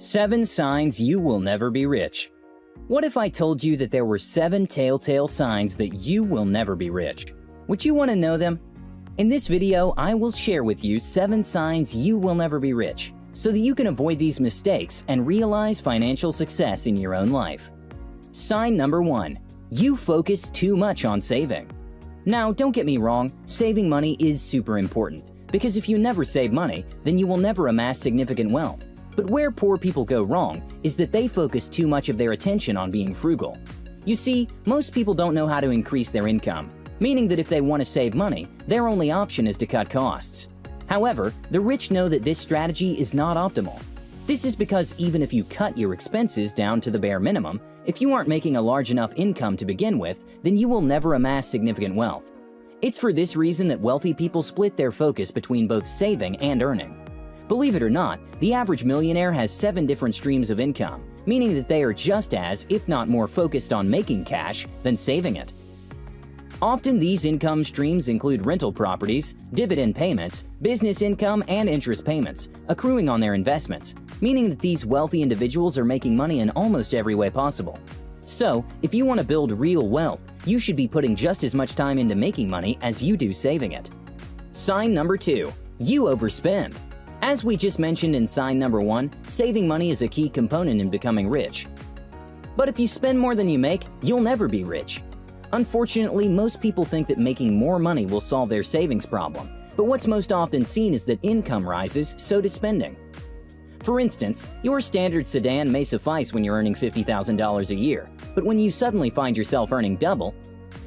7 signs you will never be rich. What if I told you that there were 7 telltale signs that you will never be rich? Would you want to know them? In this video, I will share with you 7 signs you will never be rich, so that you can avoid these mistakes and realize financial success in your own life. Sign number 1. You focus too much on saving. Now, don't get me wrong, saving money is super important, because if you never save money, then you will never amass significant wealth. But where poor people go wrong is that they focus too much of their attention on being frugal. You see, most people don't know how to increase their income, meaning that if they want to save money, their only option is to cut costs. However, the rich know that this strategy is not optimal. This is because even if you cut your expenses down to the bare minimum, if you aren't making a large enough income to begin with, then you will never amass significant wealth. It's for this reason that wealthy people split their focus between both saving and earning. Believe it or not, the average millionaire has 7 different streams of income, meaning that they are just as, if not more focused on making cash than saving it. Often these income streams include rental properties, dividend payments, business income, and interest payments, accruing on their investments, meaning that these wealthy individuals are making money in almost every way possible. So, if you want to build real wealth, you should be putting just as much time into making money as you do saving it. Sign number 2. You overspend. As we just mentioned in sign number 1, saving money is a key component in becoming rich. But if you spend more than you make, you'll never be rich. Unfortunately, most people think that making more money will solve their savings problem, but what's most often seen is that income rises, so does spending. For instance, your standard sedan may suffice when you're earning $50,000 a year, but when you suddenly find yourself earning double,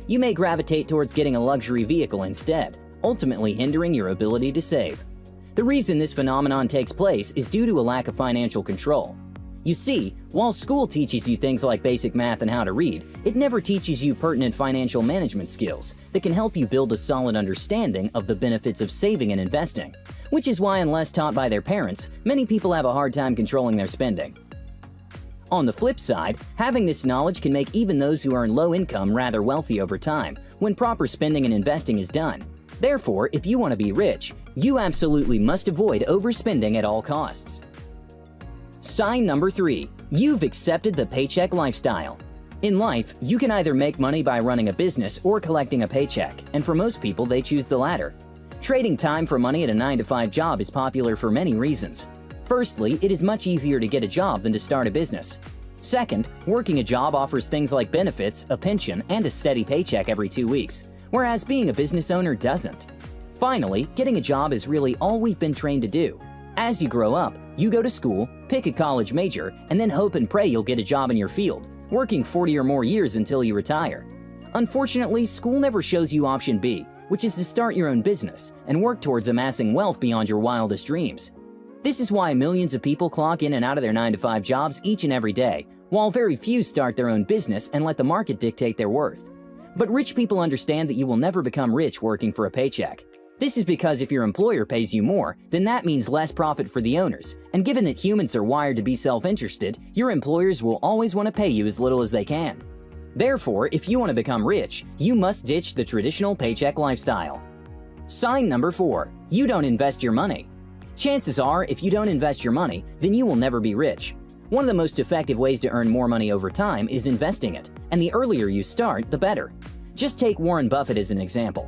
you may gravitate towards getting a luxury vehicle instead, ultimately hindering your ability to save. The reason this phenomenon takes place is due to a lack of financial control. You see, while school teaches you things like basic math and how to read, it never teaches you pertinent financial management skills that can help you build a solid understanding of the benefits of saving and investing, which is why, unless taught by their parents, many people have a hard time controlling their spending. On the flip side, having this knowledge can make even those who earn low income rather wealthy over time when proper spending and investing is done. Therefore, if you want to be rich, you absolutely must avoid overspending at all costs. Sign number 3. You've accepted the paycheck lifestyle. In life, you can either make money by running a business or collecting a paycheck, and for most people, they choose the latter. Trading time for money at a 9-to-5 job is popular for many reasons. Firstly, it is much easier to get a job than to start a business. Second, working a job offers things like benefits, a pension, and a steady paycheck every 2 weeks, whereas being a business owner doesn't. Finally, getting a job is really all we've been trained to do. As you grow up, you go to school, pick a college major, and then hope and pray you'll get a job in your field, working 40 or more years until you retire. Unfortunately, school never shows you option B, which is to start your own business and work towards amassing wealth beyond your wildest dreams. This is why millions of people clock in and out of their 9-to-5 jobs each and every day, while very few start their own business and let the market dictate their worth. But rich people understand that you will never become rich working for a paycheck. This is because if your employer pays you more, then that means less profit for the owners, and given that humans are wired to be self-interested, your employers will always want to pay you as little as they can. Therefore, if you want to become rich, you must ditch the traditional paycheck lifestyle. Sign number 4. You don't invest your money. Chances are, if you don't invest your money, then you will never be rich. One of the most effective ways to earn more money over time is investing it, and the earlier you start, the better. Just take Warren Buffett as an example.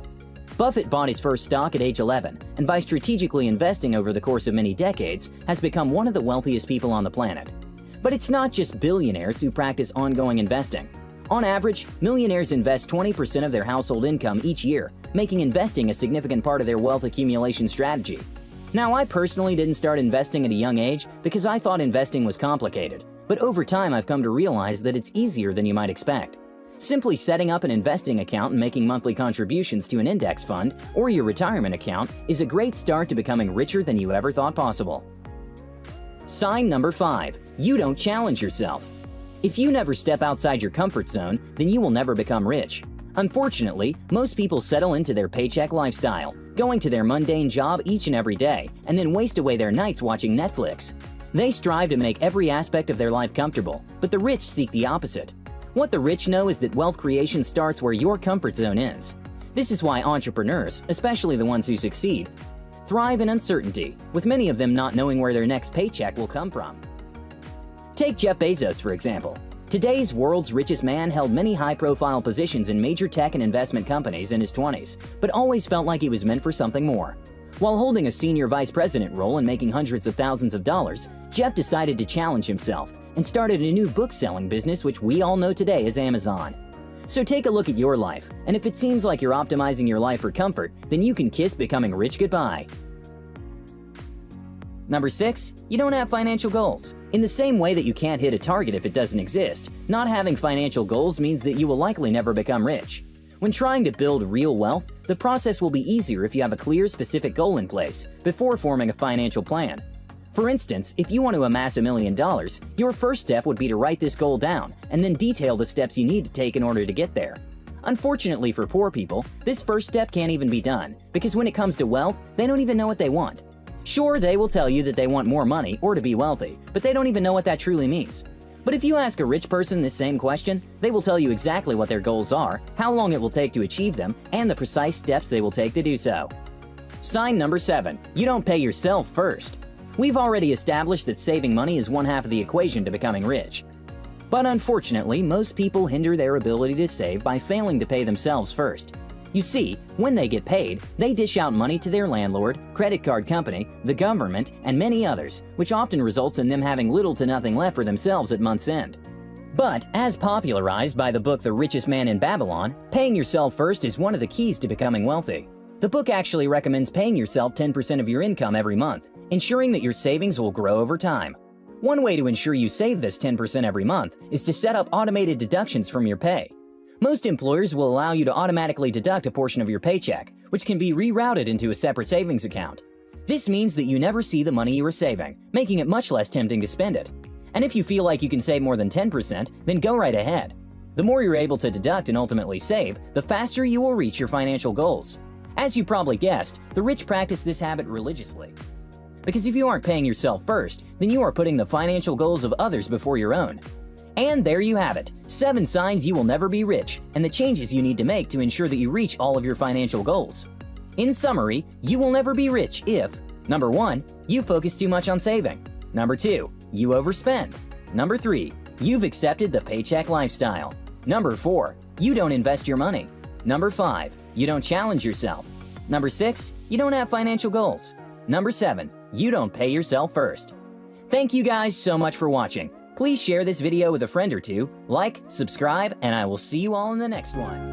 Buffett bought his first stock at age 11, and by strategically investing over the course of many decades, has become one of the wealthiest people on the planet. But it's not just billionaires who practice ongoing investing. On average, millionaires invest 20% of their household income each year, making investing a significant part of their wealth accumulation strategy. Now, I personally didn't start investing at a young age because I thought investing was complicated, but over time I've come to realize that it's easier than you might expect. Simply setting up an investing account and making monthly contributions to an index fund or your retirement account is a great start to becoming richer than you ever thought possible. Sign number 5. You don't challenge yourself. If you never step outside your comfort zone, then you will never become rich. Unfortunately, most people settle into their paycheck lifestyle, going to their mundane job each and every day, and then waste away their nights watching Netflix. They strive to make every aspect of their life comfortable, but the rich seek the opposite. What the rich know is that wealth creation starts where your comfort zone ends. This is why entrepreneurs, especially the ones who succeed, thrive in uncertainty, with many of them not knowing where their next paycheck will come from. Take Jeff Bezos, for example. Today's world's richest man held many high-profile positions in major tech and investment companies in his 20s, but always felt like he was meant for something more. While holding a senior vice president role and making hundreds of thousands of dollars, Jeff decided to challenge himself and started a new book-selling business which we all know today as Amazon. So take a look at your life, and if it seems like you're optimizing your life for comfort, then you can kiss becoming rich goodbye. Number 6. You don't have financial goals. In the same way that you can't hit a target if it doesn't exist, not having financial goals means that you will likely never become rich. When trying to build real wealth, the process will be easier if you have a clear, specific goal in place before forming a financial plan. For instance, if you want to amass $1 million, your first step would be to write this goal down and then detail the steps you need to take in order to get there. Unfortunately for poor people, this first step can't even be done because when it comes to wealth, they don't even know what they want. Sure, they will tell you that they want more money or to be wealthy, but they don't even know what that truly means. But if you ask a rich person this same question, they will tell you exactly what their goals are, how long it will take to achieve them, and the precise steps they will take to do so. Sign number 7. You don't pay yourself first. We've already established that saving money is one half of the equation to becoming rich. But unfortunately, most people hinder their ability to save by failing to pay themselves first. You see, when they get paid, they dish out money to their landlord, credit card company, the government, and many others, which often results in them having little to nothing left for themselves at month's end. But, as popularized by the book The Richest Man in Babylon, paying yourself first is one of the keys to becoming wealthy. The book actually recommends paying yourself 10% of your income every month, ensuring that your savings will grow over time. One way to ensure you save this 10% every month is to set up automated deductions from your pay. Most employers will allow you to automatically deduct a portion of your paycheck, which can be rerouted into a separate savings account. This means that you never see the money you are saving, making it much less tempting to spend it. And if you feel like you can save more than 10%, then go right ahead. The more you're able to deduct and ultimately save, the faster you will reach your financial goals. As you probably guessed, the rich practice this habit religiously. Because if you aren't paying yourself first, then you are putting the financial goals of others before your own. And there you have it, 7 signs you will never be rich, and the changes you need to make to ensure that you reach all of your financial goals. In summary, you will never be rich if: Number 1, you focus too much on saving. Number 2, you overspend. Number 3, you've accepted the paycheck lifestyle. Number 4, you don't invest your money. Number 5, you don't challenge yourself. Number 6, you don't have financial goals. Number 7, you don't pay yourself first. Thank you guys so much for watching. Please share this video with a friend or two, like, subscribe, and I will see you all in the next one.